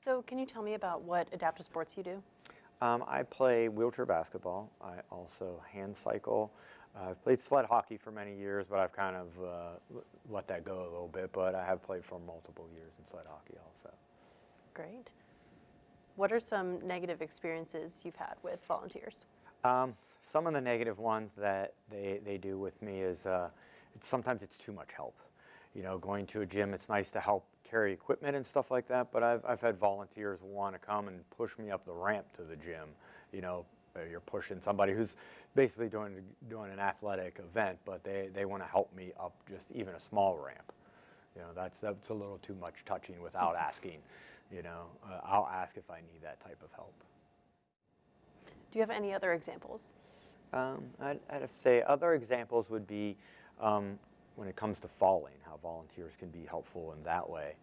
So can you tell me about what adaptive sports you do? I play wheelchair basketball. I also hand cycle. I've played sled hockey for many years, but I've kind of let that go a little bit. But I have played for multiple years in sled hockey also. Great. What are some negative experiences you've had with volunteers? Some of the negative ones that they do with me is sometimes it's too much help. You know, going to a gym, it's nice to help carry equipment and stuff like that, but I've had volunteers want to come and push me up the ramp to the gym. You know, you're pushing somebody who's basically doing an athletic event, but they want to help me up just even a small ramp. You know, that's a little too much touching without asking. You know, I'll ask if I need that type of help. Do you have any other examples? I'd have to say other examples would be when it comes to falling, how volunteers can be helpful in that way.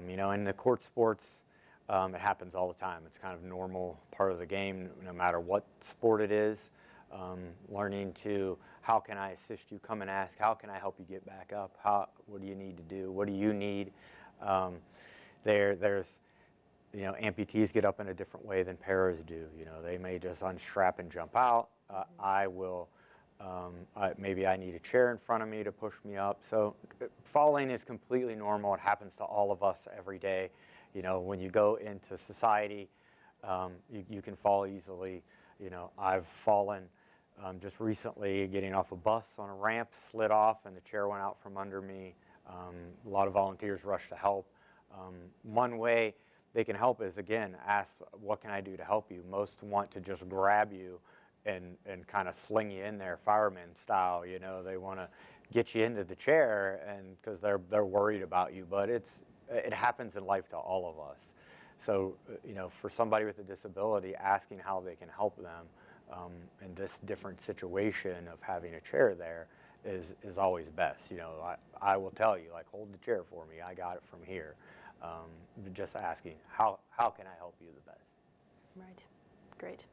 You know, in the court sports, it happens all the time. It's kind of a normal part of the game, no matter what sport it is. Learning to, how can I assist you? Come and ask, how can I help you get back up? What do you need to do? What do you need? There's, you know, amputees get up in a different way than paras do. You know, they may just unstrap and jump out. I will. Maybe I need a chair in front of me to push me up. So falling is completely normal. It happens to all of us every day. You know, when you go into society, you can fall easily. You know, I've fallen just recently getting off a bus on a ramp, slid off, and the chair went out from under me. A lot of volunteers rushed to help. One way they can help is, again, ask, what can I do to help you? Most want to just grab you and kind of sling you in there, fireman style. You know, they want to get you into the chair, and because they're worried about you. But it happens in life to all of us. So you know, for somebody with a disability, asking how they can help them in this different situation of having a chair there is always best. You know, I will tell you, like, hold the chair for me. I got it from here. Just asking, how can I help you the best? Right. Great.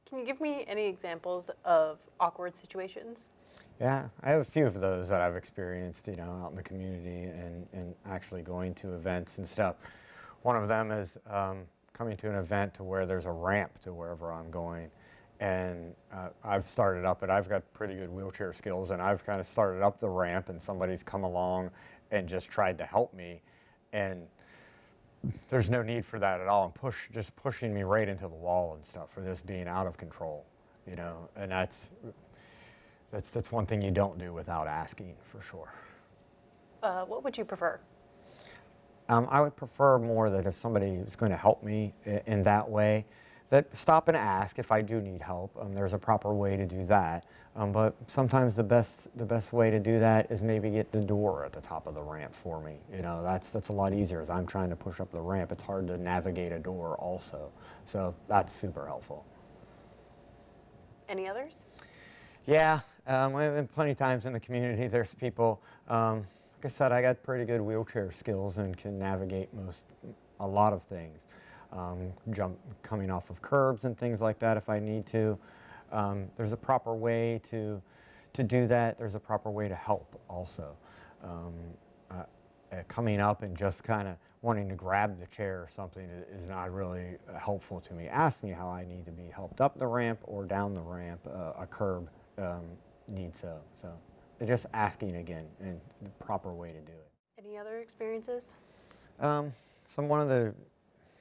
Can you give me any examples of awkward situations? Yeah, I have a few of those that I've experienced, you know, out in the community and actually going to events and stuff. One of them is coming to an event to where there's a ramp to wherever I'm going. And I've started up it. I've got pretty good wheelchair skills, and I've kind of started up the ramp, and somebody's come along and just tried to help me. And there's no need for that at all, and just pushing me right into the wall and stuff for this being out of control, you know. And that's one thing you don't do without asking, for sure. What would you prefer? I would prefer more that if somebody is going to help me in that way, that stop and ask if I do need help. There's a proper way to do that. But sometimes the best way to do that is maybe get the door at the top of the ramp for me. You know, that's a lot easier. As I'm trying to push up the ramp, it's hard to navigate a door also. So that's super helpful. Any others? Yeah, plenty of times in the community there's people, like I said, I got pretty good wheelchair skills and can navigate a lot of things. Coming off of curbs and things like that if I need to. There's a proper way to do that. There's a proper way to help also. Coming up and just kind of wanting to grab the chair or something is not really helpful to me. Ask me how I need to be helped up the ramp or down the ramp, a curb needs so. So just asking again and the proper way to do it. Any other experiences? One of the,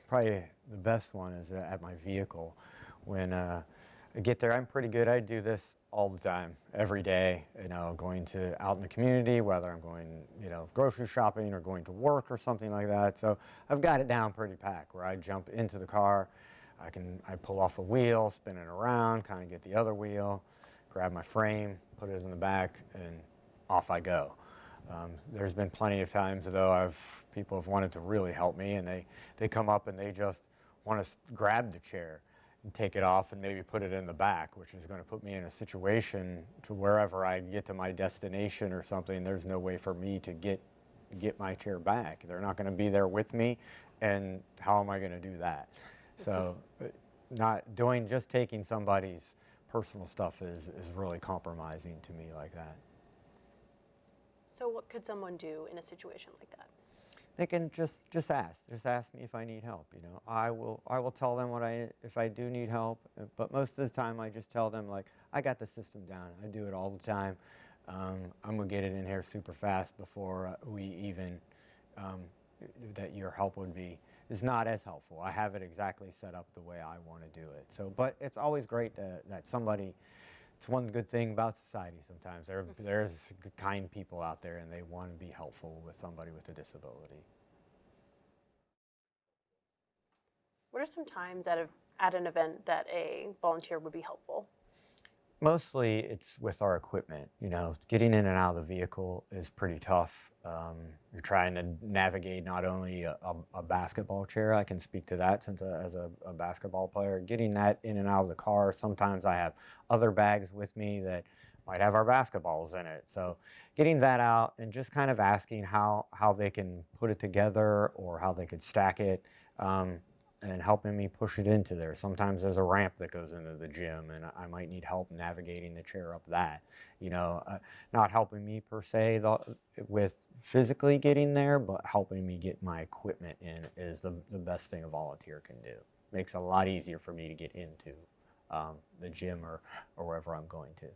probably the best one is at my vehicle. When I get there, I'm pretty good. I do this all the time, every day, you know, going out in the community, whether I'm going, you know, grocery shopping or going to work or something like that. So I've got it down pretty packed where I jump into the car, I pull off a wheel, spin it around, kind of get the other wheel, grab my frame, put it in the back, and off I go. There's been plenty of times, though, people have wanted to really help me, and they come up and they just want to grab the chair and take it off and maybe put it in the back, which is going to put me in a situation to wherever I get to my destination or something, there's no way for me to get my chair back. They're not going to be there with me, and how am I going to do that? So just taking somebody's personal stuff is really compromising to me like that. So what could someone do in a situation like that? they can just ask. Just ask me if I need help. You know, I will tell them if I do need help. But most of the time, I just tell them like, I got the system down. I do it all the time. I'm gonna get it in here super fast before we even that your help would be is not as helpful. I have it exactly set up the way I want to do it. So, but it's always great that somebody. It's one good thing about society sometimes. There's kind people out there and they want to be helpful with somebody with a disability. What are some times at an event that a volunteer would be helpful? Mostly it's with our equipment. You know, getting in and out of the vehicle is pretty tough. You're trying to navigate not only a basketball chair, I can speak to that since as a basketball player, getting that in and out of the car. Sometimes I have other bags with me that might have our basketballs in it. So getting that out and just kind of asking how they can put it together or how they could stack it. And helping me push it into there. Sometimes there's a ramp that goes into the gym and I might need help navigating the chair up that. You know, not helping me per se with physically getting there, but helping me get my equipment in is the best thing a volunteer can do. Makes it a lot easier for me to get into the gym or wherever I'm going to.